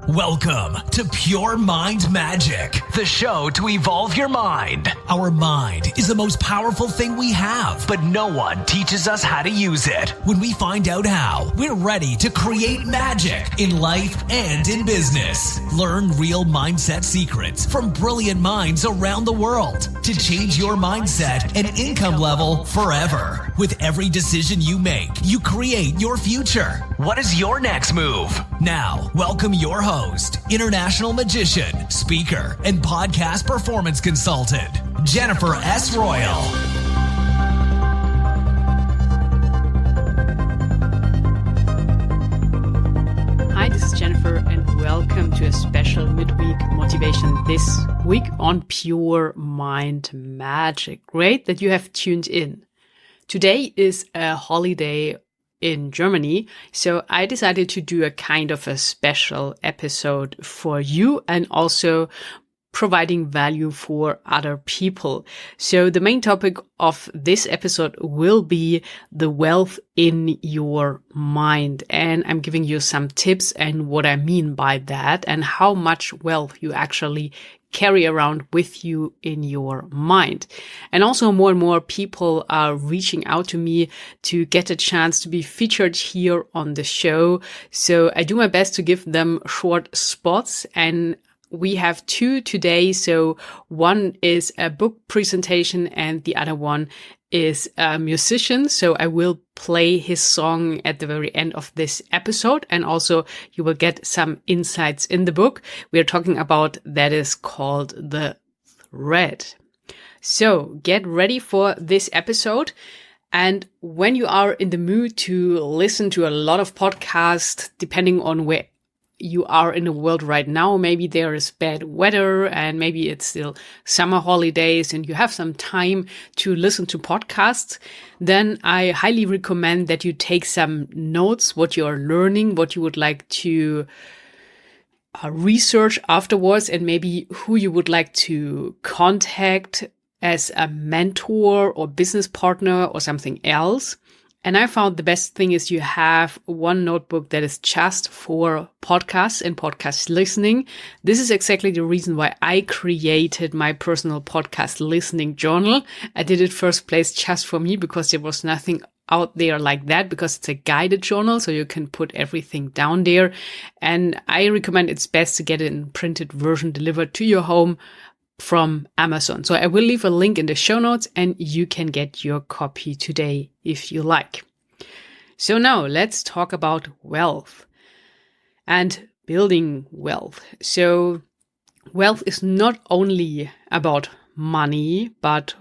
Welcome to Pure Mind Magic, the show to evolve your mind. Our mind is the most powerful thing we have, but no one teaches us how to use it. When we find out how, we're ready to create magic in life and in business. Learn real mindset secrets from brilliant minds around the world to change your mindset and income level forever. With every decision you make, you create your future. What is your next move? Now, welcome your host, international magician, speaker, and podcast performance consultant, Jennifer S. Royal. Hi, this is Jennifer, and welcome to a special midweek motivation this week on Pure Mind Magic. Great that you have tuned in. Today is a holiday in Germany, so I decided to do a kind of a special episode for you and also providing value for other people. So the main topic of this episode will be the wealth in your mind. And I'm giving you some tips and what I mean by that and how much wealth you actually carry around with you in your mind. And also more and more people are reaching out to me to get a chance to be featured here on the show. So I do my best to give them short spots, and we have two today. So one is a book presentation and the other one is a musician. So I will play his song at the very end of this episode. And also you will get some insights in the book we are talking about that is called The Thread. So get ready for this episode. And when you are in the mood to listen to a lot of podcasts, depending on where you are in the world right now, maybe there is bad weather and maybe it's still summer holidays and you have some time to listen to podcasts, then I highly recommend that you take some notes, what you are learning, what you would like to research afterwards, and maybe who you would like to contact as a mentor or business partner or something else. And I found the best thing is you have one notebook that is just for podcasts and podcast listening. This is exactly the reason why I created my personal podcast listening journal. I did it first place just for me because there was nothing out there like that, because it's a guided journal, so you can put everything down there. And I recommend it's best to get it in printed version delivered to your home from Amazon. So I will leave a link in the show notes and you can get your copy today if you like. So now let's talk about wealth and building wealth. So wealth is not only about money, but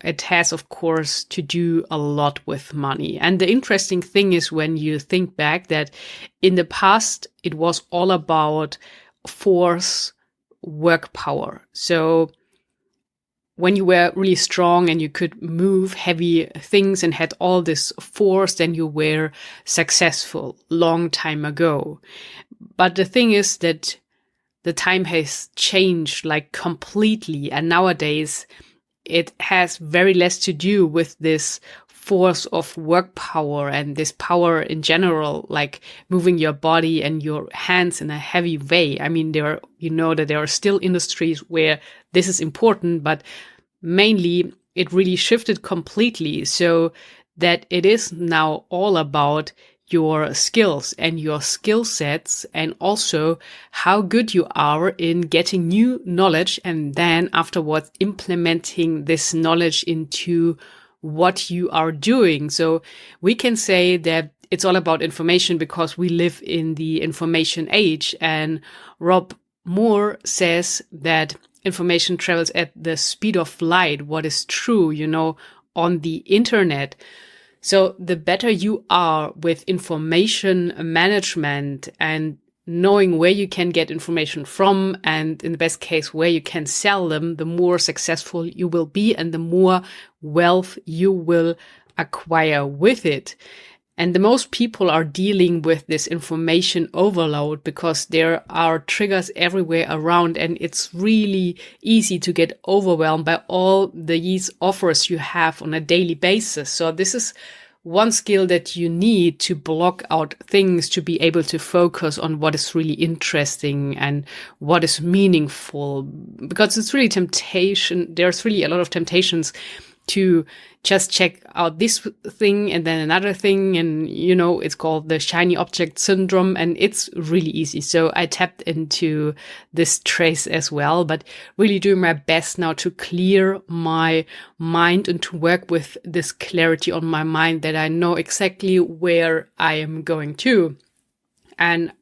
it has, of course, to do a lot with money. And the interesting thing is when you think back that in the past, it was all about force, work power. So when you were really strong and you could move heavy things and had all this force, then you were successful long time ago. But the thing is that the time has changed like completely. And nowadays it has very less to do with this force of work power and this power in general, like moving your body and your hands in a heavy way. I mean, that there are still industries where this is important, but mainly it really shifted completely so that it is now all about your skills and your skill sets, and also how good you are in getting new knowledge and then afterwards implementing this knowledge into what you are doing. So we can say that it's all about information because we live in the information age. And Rob Moore says that information travels at the speed of light, what is true, on the internet. So the better you are with information management and knowing where you can get information from, and in the best case, where you can sell them, the more successful you will be and the more wealth you will acquire with it. And the most people are dealing with this information overload because there are triggers everywhere around, and it's really easy to get overwhelmed by all these offers you have on a daily basis. So this is one skill that you need to block out things, to be able to focus on what is really interesting and what is meaningful. Because it's really temptation. There's really a lot of temptations to just check out this thing and then another thing. And, it's called the shiny object syndrome, and it's really easy. So I tapped into this trace as well, but really doing my best now to clear my mind and to work with this clarity on my mind, that I know exactly where I am going to. And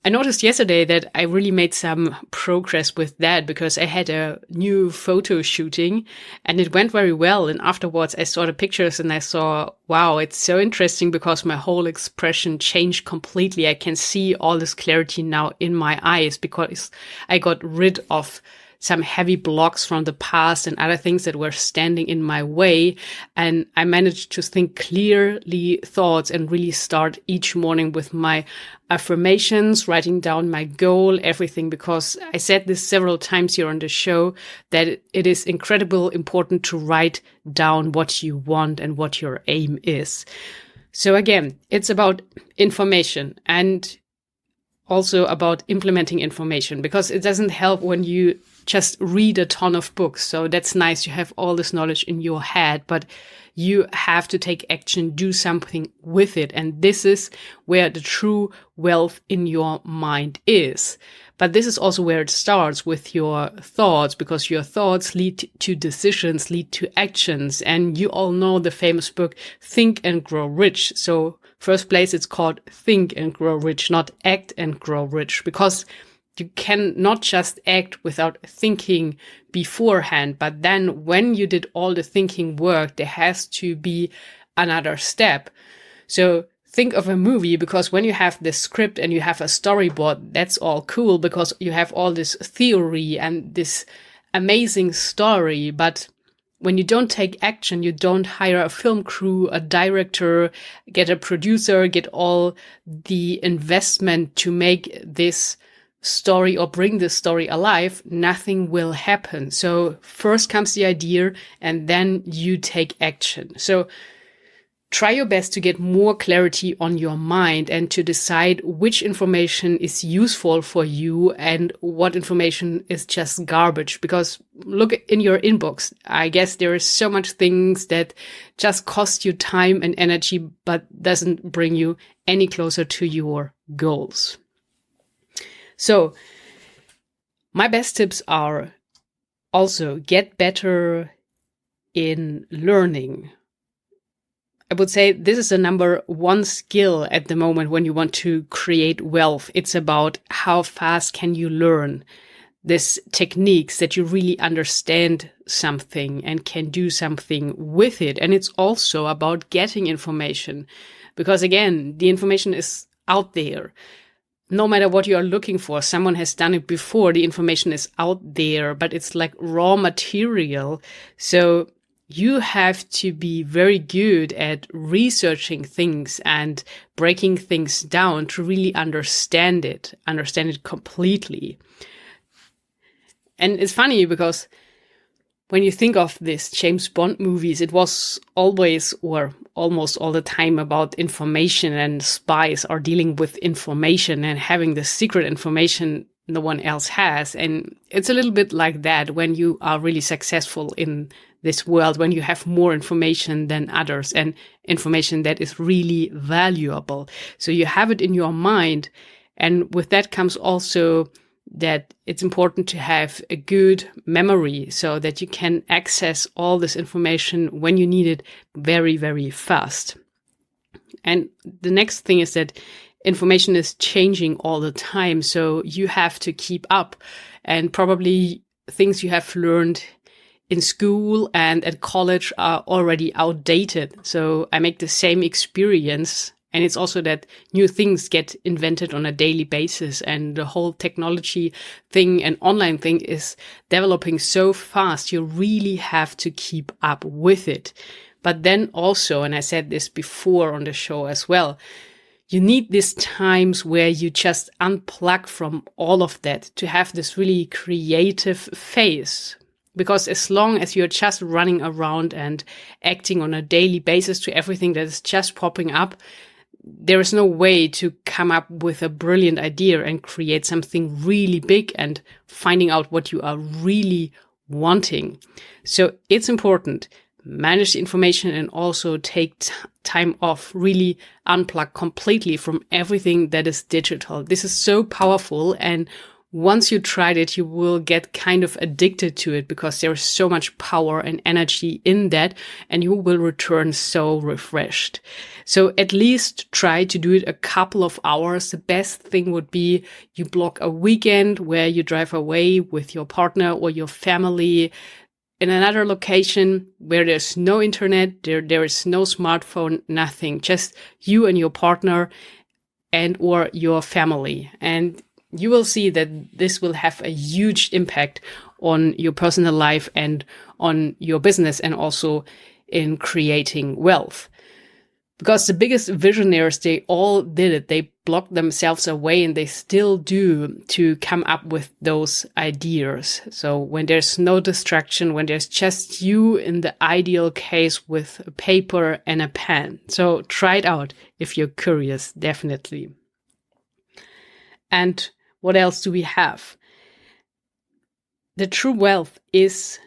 I noticed yesterday that I really made some progress with that, because I had a new photo shooting and it went very well. And afterwards I saw the pictures and I saw, wow, it's so interesting, because my whole expression changed completely. I can see all this clarity now in my eyes, because I got rid of some heavy blocks from the past and other things that were standing in my way. And I managed to think clearly thoughts and really start each morning with my affirmations, writing down my goal, everything, because I said this several times here on the show, that it is incredibly important to write down what you want and what your aim is. So again, it's about information and also about implementing information, because it doesn't help when you just read a ton of books. So that's nice. You have all this knowledge in your head, but you have to take action, do something with it. And this is where the true wealth in your mind is. But this is also where it starts, with your thoughts, because your thoughts lead to decisions, lead to actions. And you all know the famous book, Think and Grow Rich. So first place, it's called Think and Grow Rich, not Act and Grow Rich, because you can not just act without thinking beforehand. But then when you did all the thinking work, there has to be another step. So think of a movie, because when you have the script and you have a storyboard, that's all cool, because you have all this theory and this amazing story. But when you don't take action, you don't hire a film crew, a director, get a producer, get all the investment to make this story or bring this story alive, nothing will happen. So first comes the idea and then you take action. So try your best to get more clarity on your mind and to decide which information is useful for you and what information is just garbage. Because look in your inbox. I guess there is so much things that just cost you time and energy, but doesn't bring you any closer to your goals. So my best tips are also get better in learning. I would say this is the number one skill at the moment when you want to create wealth. It's about how fast can you learn these techniques, that you really understand something and can do something with it. And it's also about getting information, because again, the information is out there. No matter what you are looking for, someone has done it before. The information is out there, but it's like raw material. So you have to be very good at researching things and breaking things down to really understand it completely. And it's funny because when you think of these James Bond movies, it was always or almost all the time about information, and spies are dealing with information and having the secret information no one else has. And it's a little bit like that when you are really successful in this world, when you have more information than others and information that is really valuable. So you have it in your mind. And with that comes also that it's important to have a good memory so that you can access all this information when you need it very, very fast. And the next thing is that information is changing all the time. So you have to keep up, and probably things you have learned in school and at college are already outdated. So I make the same experience. And it's also that new things get invented on a daily basis, and the whole technology thing and online thing is developing so fast. You really have to keep up with it. But then also, and I said this before on the show as well, you need these times where you just unplug from all of that to have this really creative phase Because as long as you're just running around and acting on a daily basis to everything that is just popping up, there is no way to come up with a brilliant idea and create something really big and finding out what you are really wanting. So it's important. Manage the information and also take time off, really unplug completely from everything that is digital. This is so powerful, and once you tried it, you will get kind of addicted to it because there is so much power and energy in that, and you will return so refreshed. So at least try to do it a couple of hours. The best thing would be you block a weekend where you drive away with your partner or your family in another location where there's no internet, there is no smartphone, nothing, just you and your partner and or your family. And you will see that this will have a huge impact on your personal life and on your business, and also in creating wealth. Because the biggest visionaries, they all did it. They blocked themselves away, and they still do, to come up with those ideas. So when there's no distraction, when there's just you in the ideal case with a paper and a pen. So try it out if you're curious, definitely. And what else do we have? The true wealth is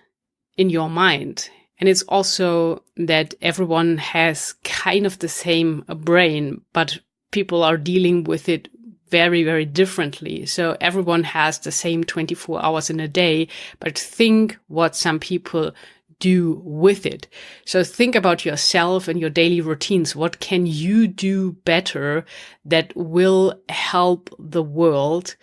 in your mind. And it's also that everyone has kind of the same brain, but people are dealing with it very, very differently. So everyone has the same 24 hours in a day, but think what some people do with it. So think about yourself and your daily routines. What can you do better that will help the world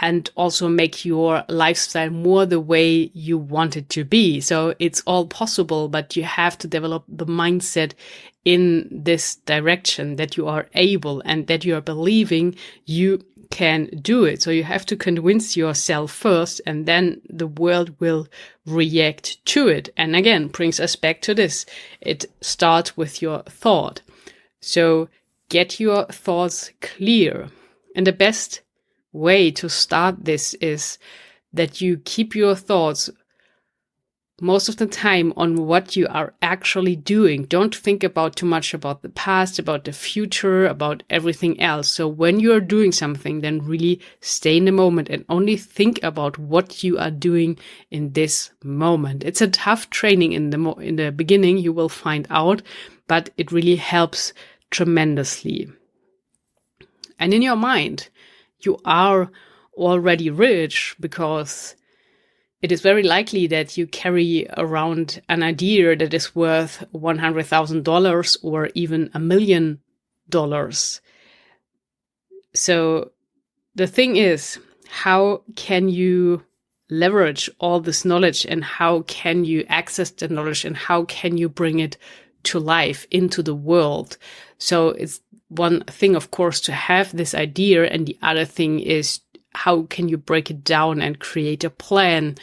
and also make your lifestyle more the way you want it to be? So it's all possible, but you have to develop the mindset in this direction that you are able and that you are believing you can do it. So you have to convince yourself first, and then the world will react to it. And again, brings us back to this. It starts with your thought. So get your thoughts clear. And the best way to start this is that you keep your thoughts most of the time on what you are actually doing. Don't think about too much about the past, about the future, about everything else. So when you are doing something, then really stay in the moment and only think about what you are doing in this moment. It's a tough training in the beginning, you will find out, but it really helps tremendously. And in your mind, you are already rich, because it is very likely that you carry around an idea that is worth $100,000 or even $1 million. So the thing is, how can you leverage all this knowledge, and how can you access the knowledge, and how can you bring it to life, into the world? So it's one thing, of course, to have this idea, and the other thing is, how can you break it down and create a plan?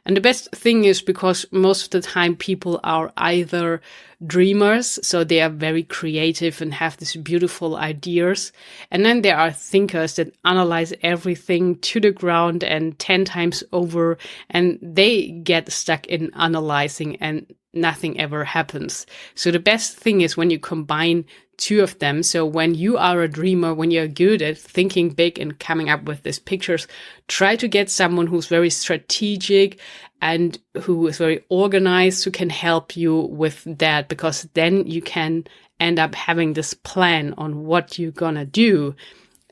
And the best thing is, because most of the time people are either dreamers, so they are very creative and have these beautiful ideas. And then there are thinkers that analyze everything to the ground and 10 times over, and they get stuck in analyzing and nothing ever happens. So the best thing is when you combine two of them. So when you are a dreamer, when you're good at thinking big and coming up with these pictures, try to get someone who's very strategic and who is very organized, who can help you with that, because then you can end up having this plan on what you're gonna do.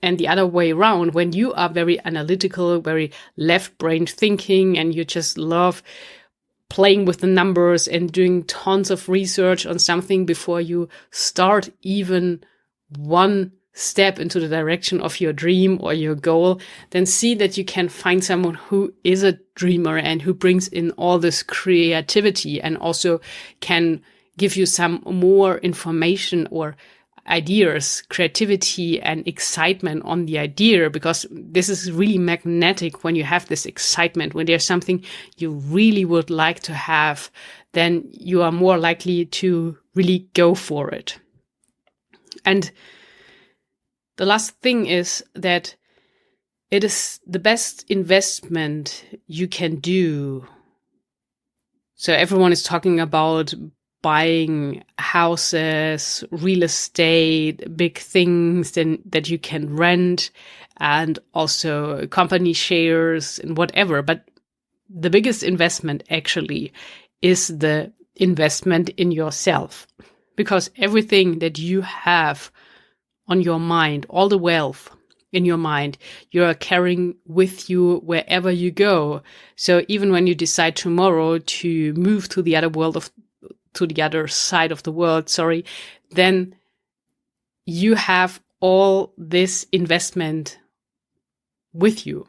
And the other way around, when you are very analytical, very left-brained thinking, and you just love playing with the numbers and doing tons of research on something before you start even one step into the direction of your dream or your goal, then see that you can find someone who is a dreamer and who brings in all this creativity and also can give you some more information or ideas, creativity and excitement on the idea, because this is really magnetic. When you have this excitement, when there's something you really would like to have, then you are more likely to really go for it. And the last thing is that it is the best investment you can do So everyone is talking about buying houses, real estate, big things that you can rent, and also company shares and whatever. But the biggest investment actually is the investment in yourself, because everything that you have on your mind, all the wealth in your mind, you are carrying with you wherever you go. So even when you decide tomorrow to move to the other side of the world, then you have all this investment with you.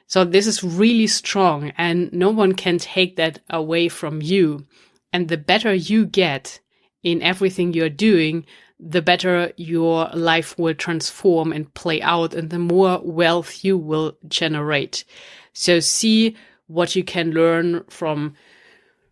So this is really strong, and no one can take that away from you. And the better you get in everything you're doing, the better your life will transform and play out, and the more wealth you will generate. So see what you can learn from,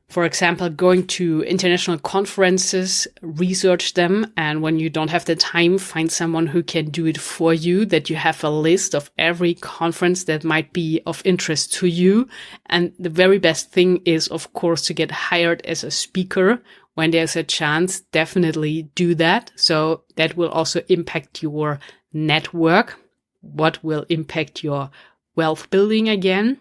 for example, going to international conferences, research them. And when you don't have the time, find someone who can do it for you, that you have a list of every conference that might be of interest to you. And the very best thing is, of course, to get hired as a speaker. When there's a chance, definitely do that. So that will also impact your network, what will impact your wealth building again.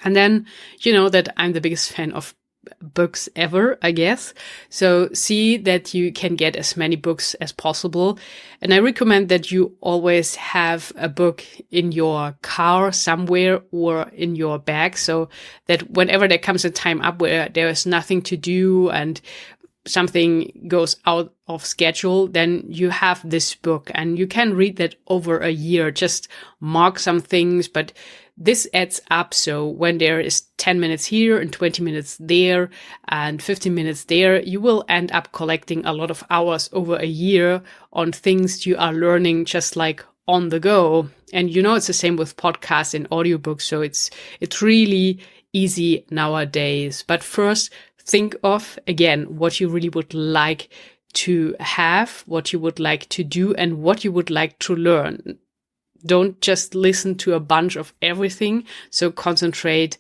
And then, you know that I'm the biggest fan of books ever, I guess. So see that you can get as many books as possible. And I recommend that you always have a book in your car somewhere or in your bag, so that whenever there comes a time up where there is nothing to do and something goes out of schedule, then you have this book and you can read that over a year. Just mark some things, but this adds up. So when there is 10 minutes here and 20 minutes there and 15 minutes there, you will end up collecting a lot of hours over a year on things you are learning just like on the go. And you know, it's the same with podcasts and audiobooks. So it's really easy nowadays. But first, think of, again, what you really would like to have, what you would like to do, and what you would like to learn. Don't just listen to a bunch of everything. So concentrate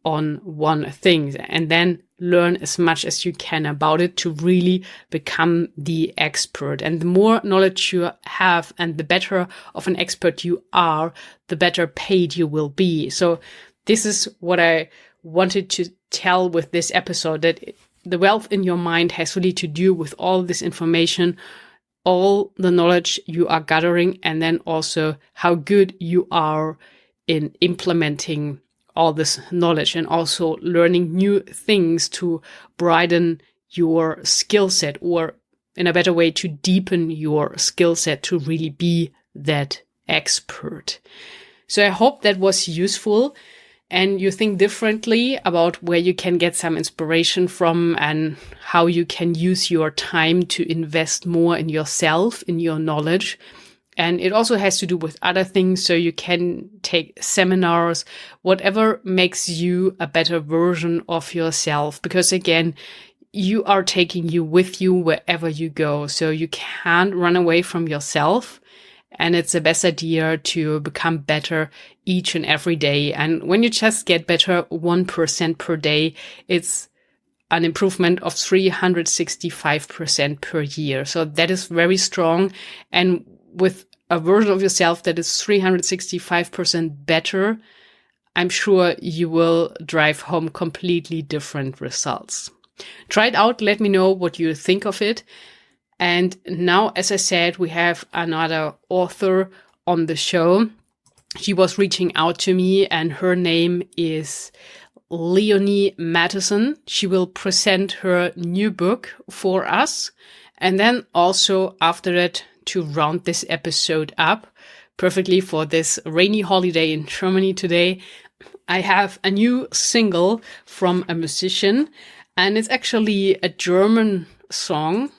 on one thing and then learn as much as you can about it to really become the expert. And the more knowledge you have and the better of an expert you are, the better paid you will be. So this is what I wanted to tell with this episode, that the wealth in your mind has really to do with all this information, all the knowledge you are gathering, and then also how good you are in implementing all this knowledge and also learning new things to broaden your skill set, or in a better way, to deepen your skill set to really be that expert. So I hope that was useful and you think differently about where you can get some inspiration from and how you can use your time to invest more in yourself, in your knowledge. And it also has to do with other things. So you can take seminars, whatever makes you a better version of yourself. Because again, you are taking you with you wherever you go. So you can't run away from yourself. And it's the best idea to become better each and every day. And when you just get better 1% per day, it's an improvement of 365% per year. So that is very strong. And with a version of yourself that is 365% better, I'm sure you will drive home completely different results. Try it out. Let me know what you think of it. And now, as I said, we have another author on the show. She was reaching out to me and her name is Leonie Matheson. She will present her new book for us. And then also after that, to round this episode up perfectly for this rainy holiday in Germany today, I have a new single from a musician, and it's actually a German song.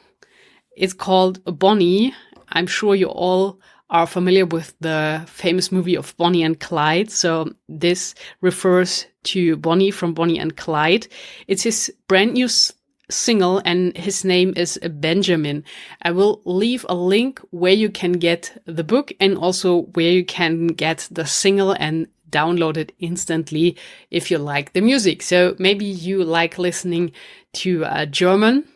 It's called Bonnie. I'm sure you all are familiar with the famous movie of Bonnie and Clyde. So this refers to Bonnie from Bonnie and Clyde. It's his brand new single and his name is Benjamin. I will leave a link where you can get the book and also where you can get the single and download it instantly if you like the music. So maybe you like listening to German,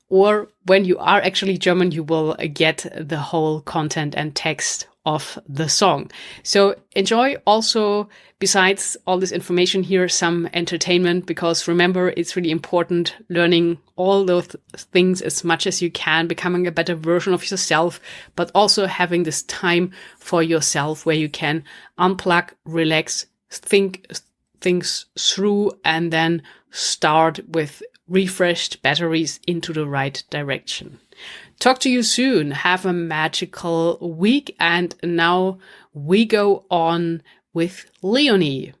or when you are actually German, you will get the whole content and text of the song. So enjoy also, besides all this information here, some entertainment, because remember, it's really important learning all those things as much as you can, becoming a better version of yourself, but also having this time for yourself where you can unplug, relax, think things through, and then start with refreshed batteries into the right direction. Talk to you soon. Have a magical week. And now we go on with Leonie.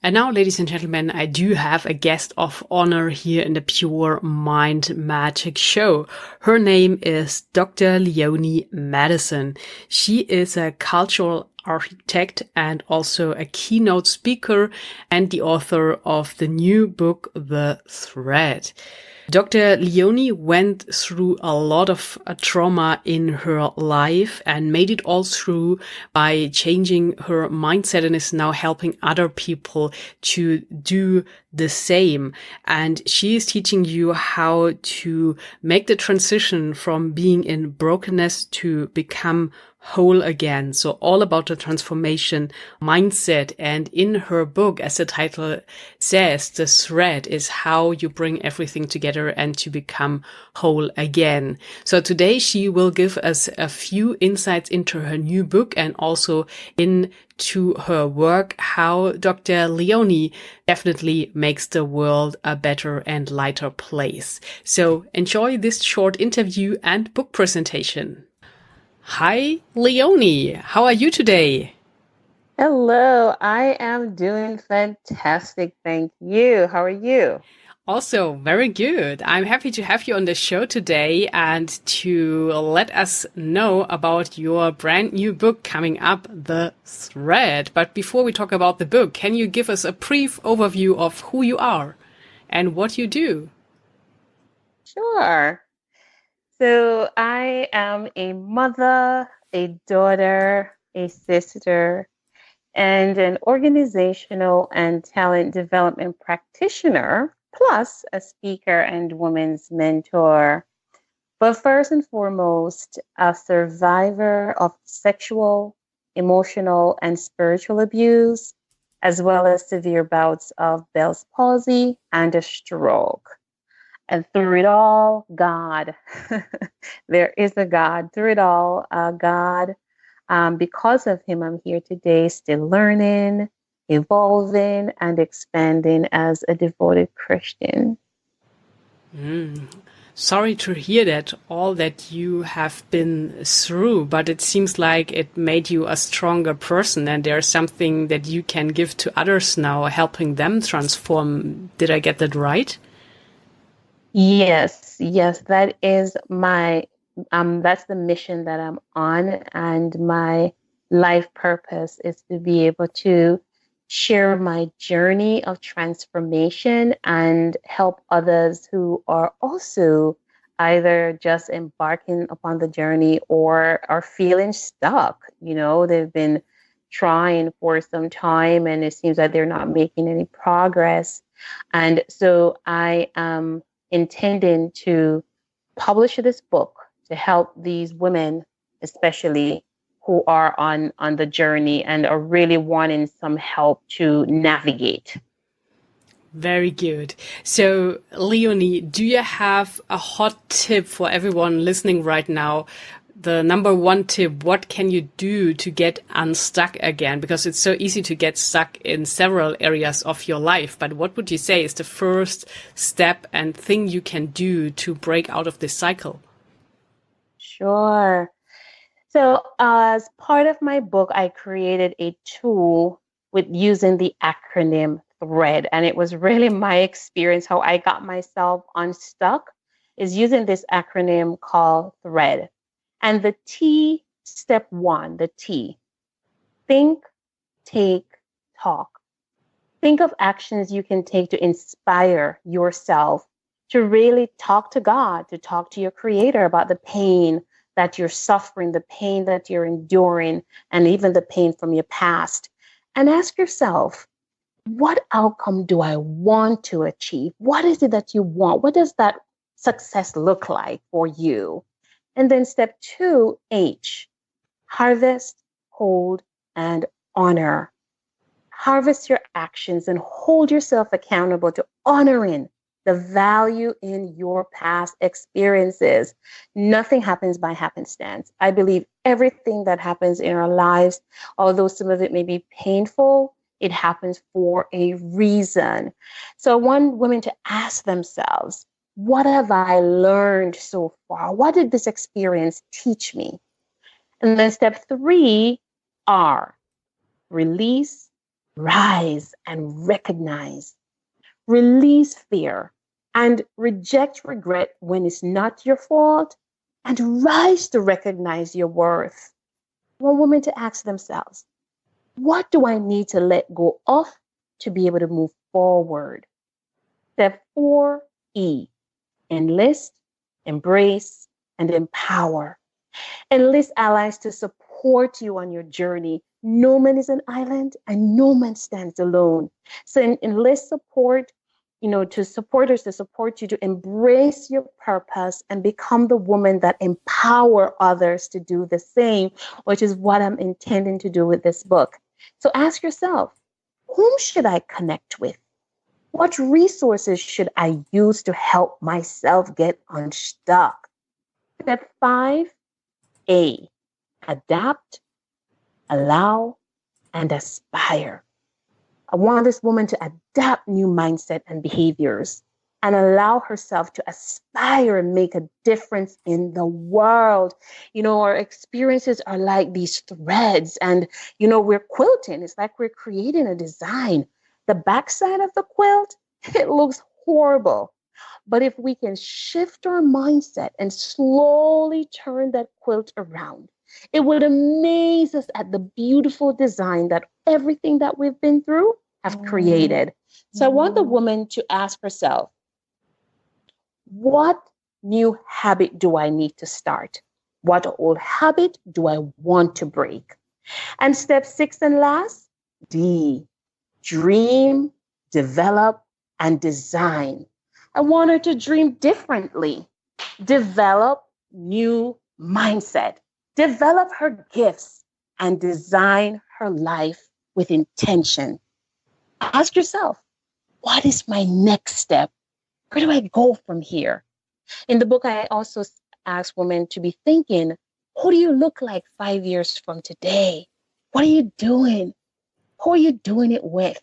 And now, ladies and gentlemen, I do have a guest of honor here in the Pure Mind Magic Show. Her name is Dr. Leonie Madison. She is a cultural architect and also a keynote speaker and the author of the new book, The Thread. Dr. Leonie went through a lot of trauma in her life and made it all through by changing her mindset, and is now helping other people to do the same. And she is teaching you how to make the transition from being in brokenness to become whole again. So all about the transformation mindset. And in her book, as the title says, the thread is how you bring everything together and to become whole again. So today she will give us a few insights into her new book and also into her work, how Dr. Leonie definitely makes the world a better and lighter place. So enjoy this short interview and book presentation. Hi, Leonie. How are you today? Hello, I am doing fantastic. Thank you. How are you? Also, very good. I'm happy to have you on the show today and to let us know about your brand new book coming up, The Thread. But before we talk about the book, can you give us a brief overview of who you are and what you do? Sure. So I am a mother, a daughter, a sister, and an organizational and talent development practitioner, plus a speaker and women's mentor. But first and foremost, a survivor of sexual, emotional, and spiritual abuse, as well as severe bouts of Bell's palsy and a stroke. And through it all, God. There is a God. Through it all, God. Because of him, I'm here today, still learning, evolving, and expanding as a devoted Christian. Sorry to hear that, all that you have been through, but it seems like it made you a stronger person, and there's something that you can give to others now, helping them transform. Did I get that right? Yes, that is that's the mission that I'm on, and my life purpose is to be able to share my journey of transformation and help others who are also either just embarking upon the journey or are feeling stuck. You know, they've been trying for some time and it seems like they're not making any progress. And so I am intending to publish this book to help these women, especially who are on the journey and are really wanting some help to navigate. Very good. So, Leonie, do you have a hot tip for everyone listening right now? The number one tip, what can you do to get unstuck again? Because it's so easy to get stuck in several areas of your life. But what would you say is the first step and thing you can do to break out of this cycle? Sure. So as part of my book, I created a tool with using the acronym THREAD. And it was really my experience how I got myself unstuck is using this acronym called THREAD. And the T, step one, the T, think, take, talk. Think of actions you can take to inspire yourself to really talk to God, to talk to your creator about the pain, that you're suffering, the pain that you're enduring, and even the pain from your past. And ask yourself, what outcome do I want to achieve? What is it that you want? What does that success look like for you? And then step 2H, harvest, hold, and honor. Harvest your actions and hold yourself accountable to honoring the value in your past experiences. Nothing happens by happenstance. I believe everything that happens in our lives, although some of it may be painful, it happens for a reason. So I want women to ask themselves, what have I learned so far? What did this experience teach me? And then step 3R, release, rise, and recognize. Release fear and reject regret when it's not your fault, and rise to recognize your worth. I want women to ask themselves, what do I need to let go of to be able to move forward? Step 4E, enlist, embrace, and empower. Enlist allies to support you on your journey. No man is an island and no man stands alone. So enlist support, to supporters to support you to embrace your purpose and become the woman that empower others to do the same, which is what I'm intending to do with this book. So ask yourself, whom should I connect with? What resources should I use to help myself get unstuck? Step 5A, adapt, allow, and aspire. I want this woman to adapt new mindset and behaviors and allow herself to aspire and make a difference in the world. Our experiences are like these threads, and, we're quilting. It's like we're creating a design. The backside of the quilt, it looks horrible. But if we can shift our mindset and slowly turn that quilt around, it would amaze us at the beautiful design that everything that we've been through have created. So I want the woman to ask herself, what new habit do I need to start? What old habit do I want to break? And step 6 and last, D, dream, develop, and design. I want her to dream differently, develop new mindset, develop her gifts, and design her life with intention. Ask yourself, what is my next step? Where do I go from here? In the book, I also ask women to be thinking, who do you look like 5 years from today? What are you doing? Who are you doing it with?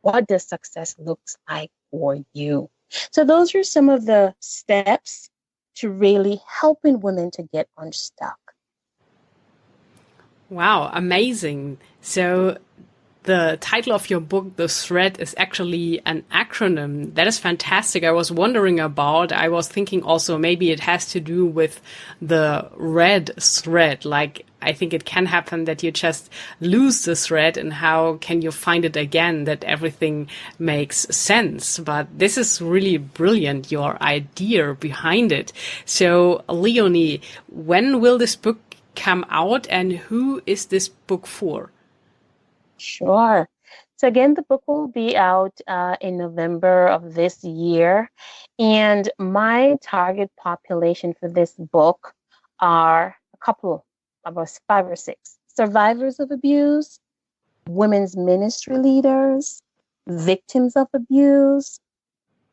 What does success look like for you? So those are some of the steps to really helping women to get unstuck. Wow, amazing. So the title of your book, The Thread, is actually an acronym. That is fantastic. I was wondering about, I was thinking also maybe it has to do with the red thread. Like, I think it can happen that you just lose the thread, and how can you find it again, that everything makes sense. But this is really brilliant, your idea behind it. So, Leonie, when will this book come out, and who is this book for? Sure. So again, the book will be out in November of this year. And my target population for this book are about 5 or 6. Survivors of abuse, women's ministry leaders, victims of abuse,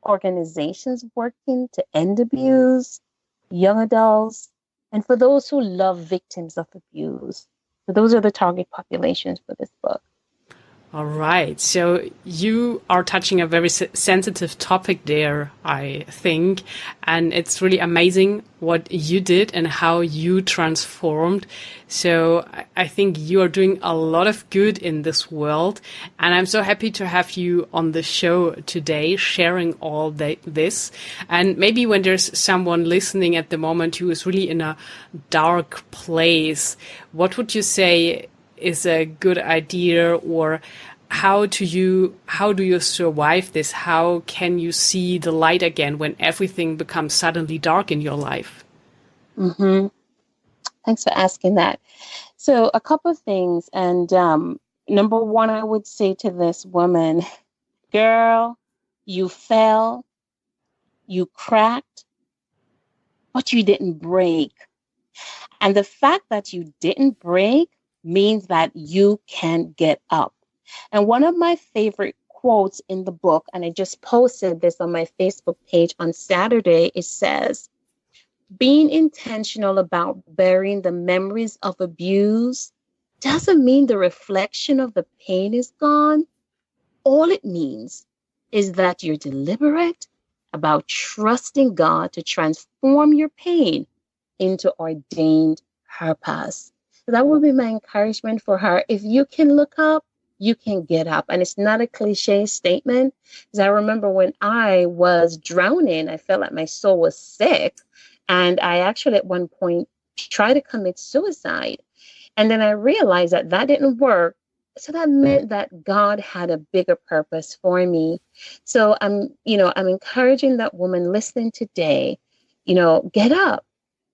organizations working to end abuse, young adults, and for those who love victims of abuse. So those are the target populations for this book. All right. So you are touching a very sensitive topic there, I think. And it's really amazing what you did and how you transformed. So I think you are doing a lot of good in this world. And I'm so happy to have you on the show today, sharing all this. And maybe when there's someone listening at the moment who is really in a dark place, what would you say is a good idea, or how do you survive this? How can you see the light again when everything becomes suddenly dark in your life? Mm-hmm. Thanks for asking that. So, a couple of things. And number one, I would say to this woman, girl, you fell, you cracked, but you didn't break. And the fact that you didn't break means that you can get up. And one of my favorite quotes in the book, and I just posted this on my Facebook page on Saturday, it says, being intentional about burying the memories of abuse doesn't mean the reflection of the pain is gone. All it means is that you're deliberate about trusting God to transform your pain into ordained purpose. So that would be my encouragement for her. If you can look up, you can get up. And it's not a cliche statement. Because I remember when I was drowning, I felt like my soul was sick. And I actually at one point tried to commit suicide. And then I realized that that didn't work. So that meant that God had a bigger purpose for me. So I'm encouraging that woman listening today, get up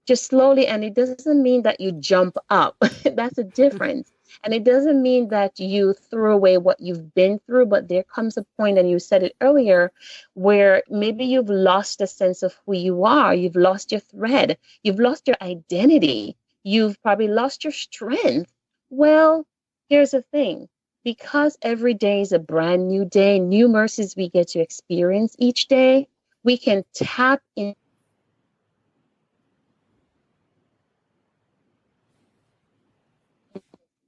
just slowly. And it doesn't mean that you jump up. That's a difference. And it doesn't mean that you throw away what you've been through, but there comes a point, and you said it earlier, where maybe you've lost a sense of who you are. You've lost your thread. You've lost your identity. You've probably lost your strength. Well, here's the thing. Because every day is a brand new day, new mercies we get to experience each day, we can tap in.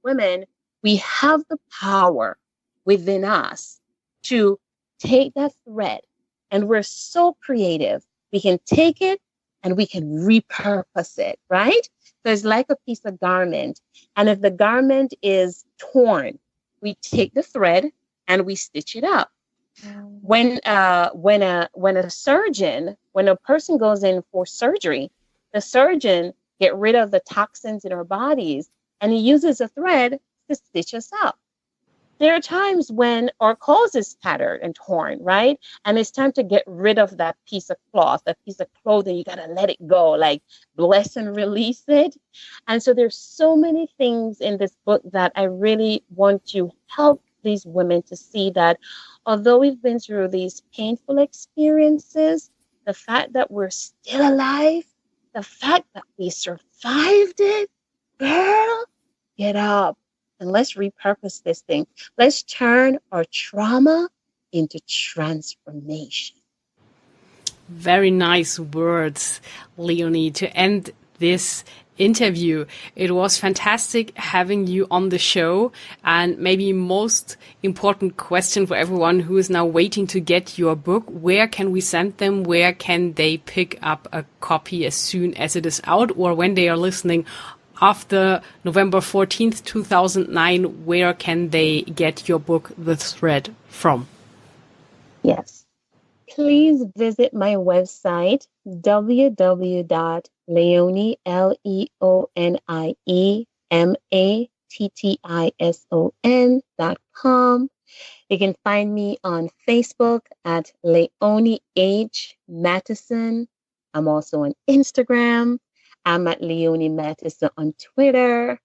Women, we have the power within us to take that thread, and we're so creative. We can take it and we can repurpose it, right? So it's like a piece of garment. And if the garment is torn, we take the thread and we stitch it up. When a person goes in for surgery, the surgeon get rid of the toxins in our bodies, and he uses a thread to stitch us up. There are times when our clothes is tattered and torn, right? And it's time to get rid of that piece of cloth, that piece of clothing. You got to let it go, like bless and release it. And so there's so many things in this book that I really want to help these women to see that although we've been through these painful experiences, the fact that we're still alive, the fact that we survived it, girl, get up and let's repurpose this thing. Let's turn our trauma into transformation. Very nice words, Leonie, to end this interview. It was fantastic having you on the show. And maybe most important question for everyone who is now waiting to get your book, where can we send them? Where can they pick up a copy as soon as it is out, or when they are listening after November 14th, 2009, where can they get your book, The Thread, from? Yes. Please visit my website, www.leoniemattisson.com. You can find me on Facebook at Leonie H. Mattison. I'm also on Instagram. I'm at Leonie Mattison on Twitter.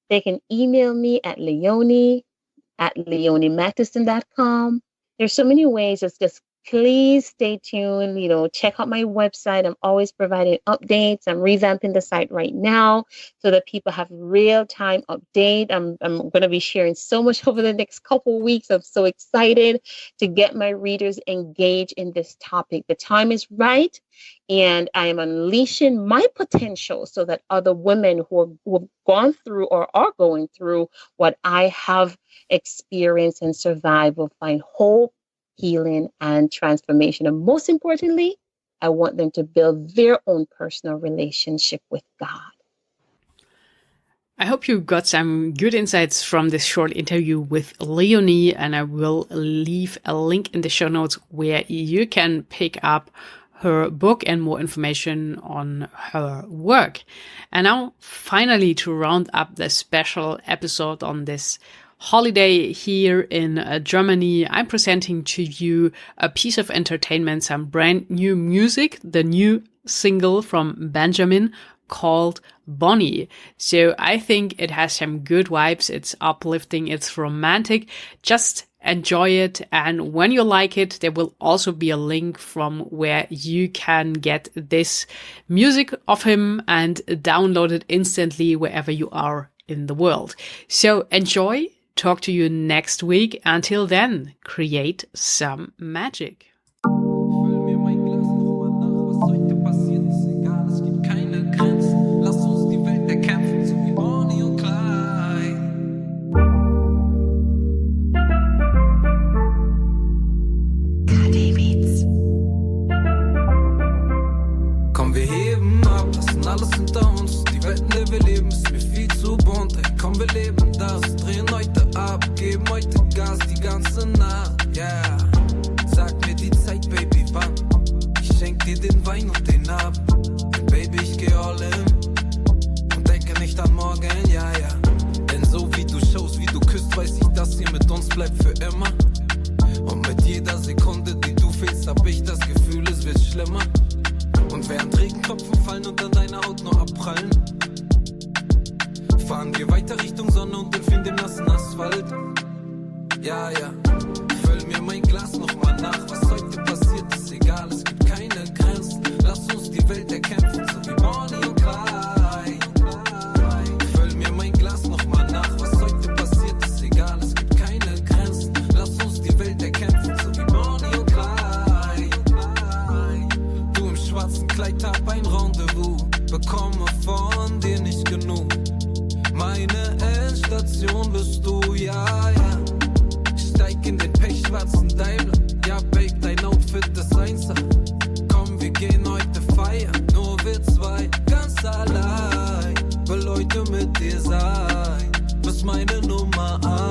They can email me at leonie@leoniemattisson.com. There's so many ways. It's just please stay tuned. Check out my website. I'm always providing updates. I'm revamping the site right now so that people have real-time update. I'm going to be sharing so much over the next couple of weeks. I'm so excited to get my readers engaged in this topic. The time is right, and I am unleashing my potential so that other women who have gone through or are going through what I have experienced and survived will find hope, healing, and transformation. And most importantly, I want them to build their own personal relationship with God. I hope you got some good insights from this short interview with Leonie, and I will leave a link in the show notes where you can pick up her book and more information on her work. And now, finally, to round up the special episode on this holiday here in Germany, I'm presenting to you a piece of entertainment, some brand new music, the new single from Benjamin called Bonnie. So I think it has some good vibes. It's uplifting. It's romantic. Just enjoy it. And when you like it, there will also be a link from where you can get this music of him and download it instantly wherever you are in the world. So enjoy. Talk to you next week. Until then, create some magic. Alles hinter uns, die Welt, in der wir leben, ist mir viel zu bunt. Ey, komm, wir leben das, drehen heute ab, geben heute Gas die ganze Nacht, yeah. Sag mir die Zeit, Baby, wann? Ich schenk dir den Wein und den Ab. Und Baby, ich geh all in und denke nicht an morgen, ja, ja. Denn so wie du schaust, wie du küsst, weiß ich, dass sie mit uns bleibt für immer. Und mit jeder Sekunde, die du fehlst, hab ich das Gefühl, es wird schlimmer. Und während Regentropfen fallen und an deiner Haut nur abprallen, fahren wir weiter Richtung Sonne und entfliehen dem nassen Asphalt. Ja, ja, füll mir mein Glas nochmal nach. Was heute passiert, ist egal, es gibt keine Grenzen. Lass uns die Welt erkämpfen, so wie Bonnie und Clyde. Füll mir mein Glas nochmal nach. Was heute passiert, ist egal, es gibt keine Grenzen. Lass uns die Welt erkämpfen, so wie Bonnie und Clyde. Schwarzen Kleid, hab ein Rendezvous, bekomme von dir nicht genug. Meine Endstation bist du, ja, ja. Steig in den pechschwarzen Daimler, ja, Babe, dein Outfit ist Einser. Komm, wir gehen heute feiern, nur wir zwei, ganz allein. Will heute mit dir sein, bist meine Nummer 1.